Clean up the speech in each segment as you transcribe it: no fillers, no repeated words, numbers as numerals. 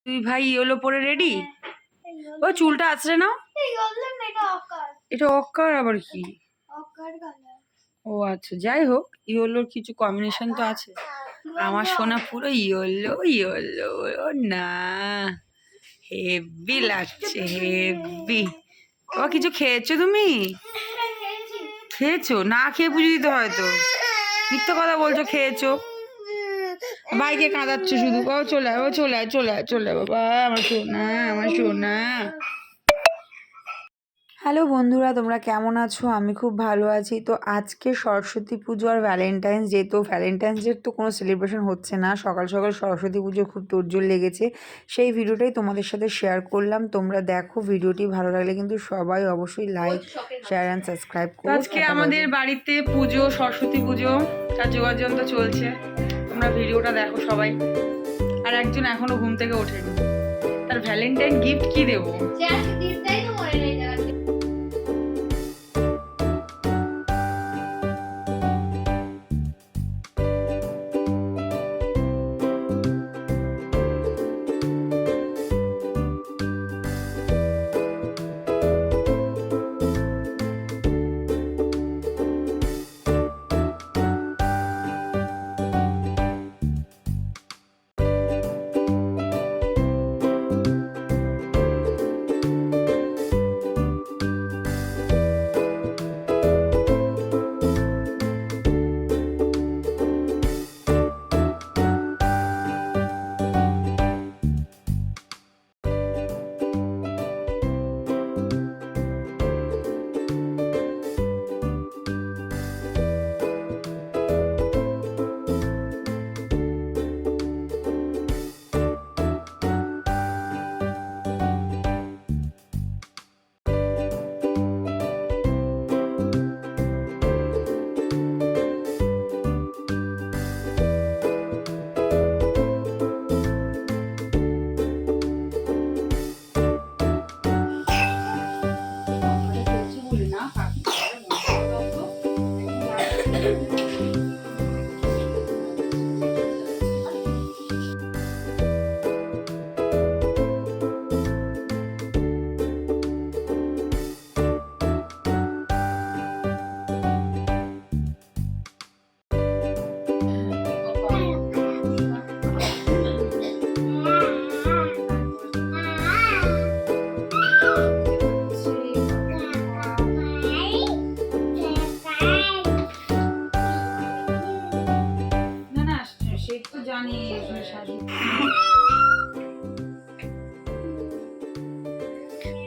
তুই ভাই ইয়েলো পরে রেডি? ও চুলটা আছড়ে নাও। এটা অক্কার আবার কি? ও আচ্ছা, যাই হোক, ইয়েলোর কিছু কম্বিনেশন তো আছে। আমার সোনা পুরো ইয়েলো ইয়েলো। ও না, হেভি লাগছে, হেভি। বাবা কিছু খেয়েছো তুমি? খেয়েছো? না খেয়ে পুজো দিতে হয়তো। মিথ্যা কথা বলছো, খেয়েছো। ভাইকে কাঁদাচ্ছ শুধু। ও চলে আয়, ও চলে আয়, চলে আয়, চলে আয় বাবা, আমার সোনা, আমার সোনা। হ্যালো বন্ধুরা, তোমরা কেমন আছো? আমি খুব ভালো আছি। তো আজকে সরস্বতী পুজো আর ভ্যালেন্টাইন্স ডে। তো ভ্যালেন্টাইন্স ডের তো কোনো সেলিব্রেশন হচ্ছে না, সকাল সকাল সরস্বতী পুজো খুব তোড়জোড় লেগেছে। সেই ভিডিওটাই তোমাদের সাথে শেয়ার করলাম। তোমরা দেখো, ভিডিওটি ভালো লাগলে কিন্তু সবাই অবশ্যই লাইক, শেয়ার অ্যান্ড সাবস্ক্রাইব করো। আজকে আমাদের বাড়িতে পুজো, সরস্বতী পুজো, তার যোগাযন্ত্র চলছে। তোমরা ভিডিওটা দেখো সবাই। আর একজন এখনো ঘুম থেকে ওঠেনি, তার ভ্যালেন্টাইন গিফট কি দেবো?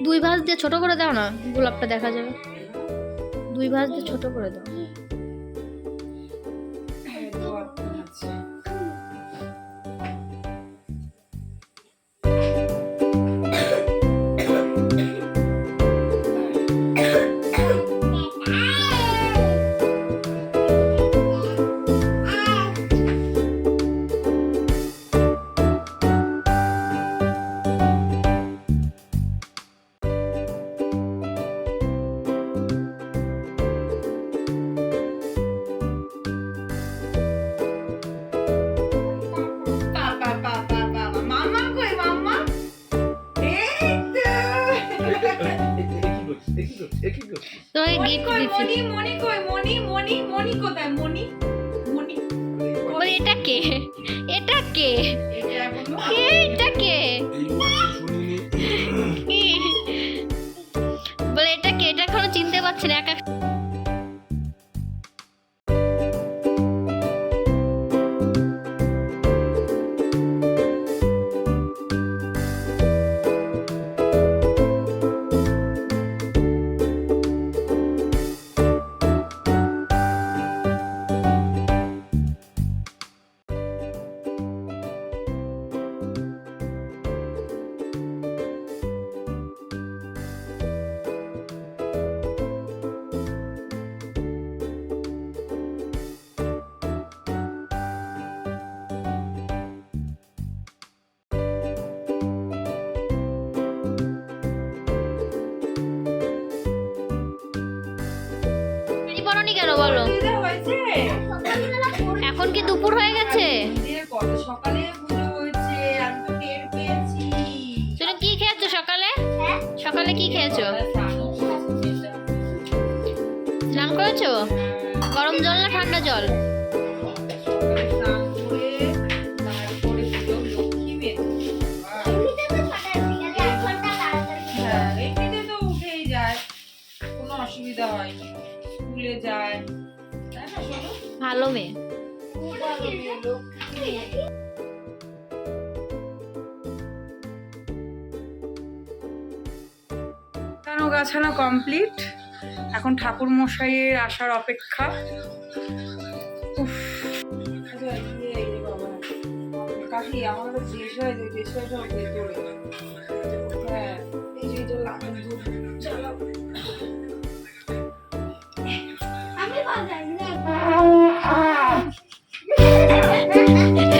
দুই ভাঁজ দিয়ে ছোট করে দাও না, গোলাপটা দেখা যাবে। দুই ভাঁজ দিয়ে ছোট করে দাও। তোমাকে গিফট দিচ্ছি। মনি কই? মনি কোথায়? মনি বলে এটা কে? এটা কে? এটা কে? বলে এটা কে? এটা এখনো চিনতে পারছি না। একা পড়নি কেন বলো? এখন কি দুপুর হয়ে গেছে? সকালে পুজো হয়েছে, আমি তো টের পেয়েছি। ভালো মেয়ে। গাছানো কমপ্লিট, এখন ঠাকুর মশাইয়ের আসার অপেক্ষা। উফ, কাকি আমার দেশ হয় সব ভেতরে। হ্যাঁ এই যে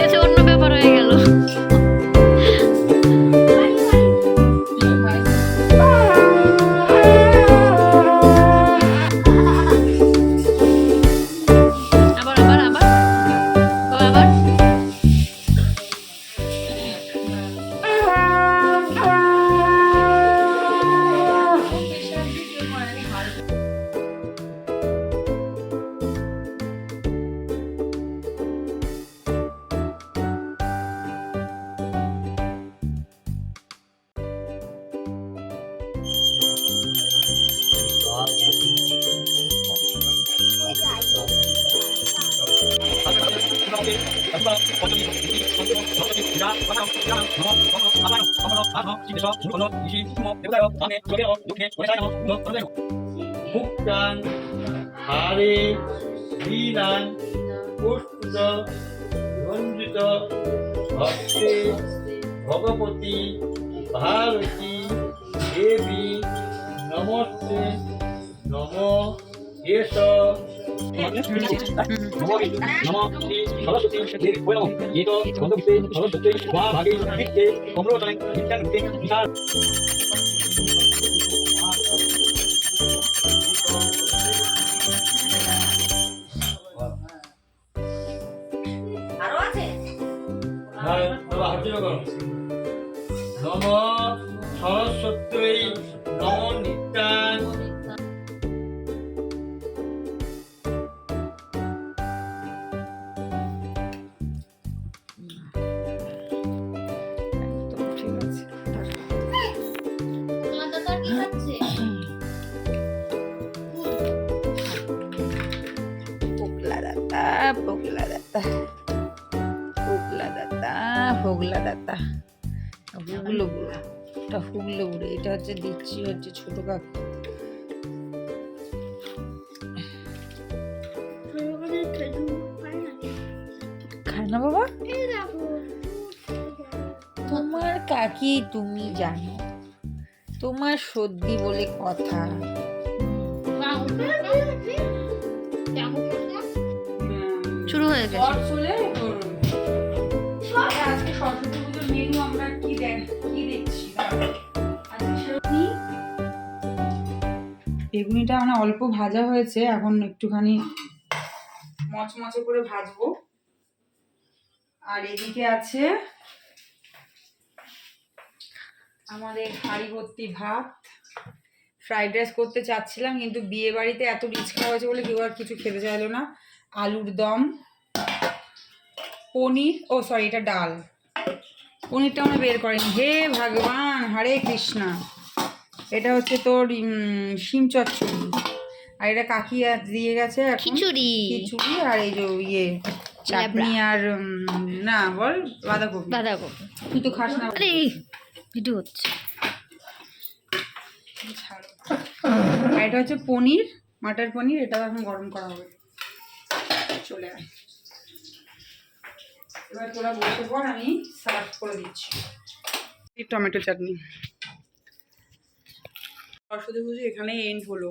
এটা অন্য ব্যাপার হয়ে গেল। আবার আবার আবার আবার মুক্তান হারে দীনান পুষ্পিত রঞ্জিত ভক্তে ভগবতী ভারতী দেবী নমস্তে নম এষ নম সরস্বতী নম নিত্যান একদম ঠিক আছে। তোমার দাদা কি খাচ্ছে? পোগলা দাতা পোগলা দাতা পোগলা দাতা পোগলা দাতা হুগলো গুঁড়ো, এটা হুগলো গুঁড়ো, এটা হচ্ছে দিচ্ছি হচ্ছে ছোট কাকু। খায় না বাবা, তোমার কাকি তুমি জানো, তোমার সর্দি বলে কথা। শুরু হয়ে গেছে। আজকে সরস্বতী পুজোর মেনু আমরা কি দেখছি, বেগুনিটা মানে অল্প ভাজা হয়েছে, এখন একটুখানি মচমচে করে ভাজবো। আর এদিকে আছে আমাদের হাঁড়ি ভর্তি ভাত। ফ্রাইড রাইস করতে চাচ্ছিলাম কিন্তু বিয়ে বাড়িতে এত রিচ খাওয়া হয়েছে বলে কেউ আর কিছু খেতে চাইলো না। আলুর দম, পনির, ও সরি এটা ডাল, পনিরটা আমরা বের করিনি। হে ভগবান, হরে কৃষ্ণা। এটা হচ্ছে তোর শিম চচ্চড়ি, আর এটা কাকি দিয়ে গেছে এখন খিচুড়ি। খিচুড়ি, আর এই যে ইয়ে চাটনি, আর না বল বাঁধাকপি। বাঁধাকপি তুই তো খাস না। আরে ভিডিও হচ্ছে। আর এটা হচ্ছে পনির, মাটার পনির, এটাও এখন গরম করা হবে। চলে আয় এবার তোরা বসে পর, আমি সার্ভ করে দিচ্ছি। টমেটো চাটনি। সরস্বতী পুজো এখানে এন্ড হলো।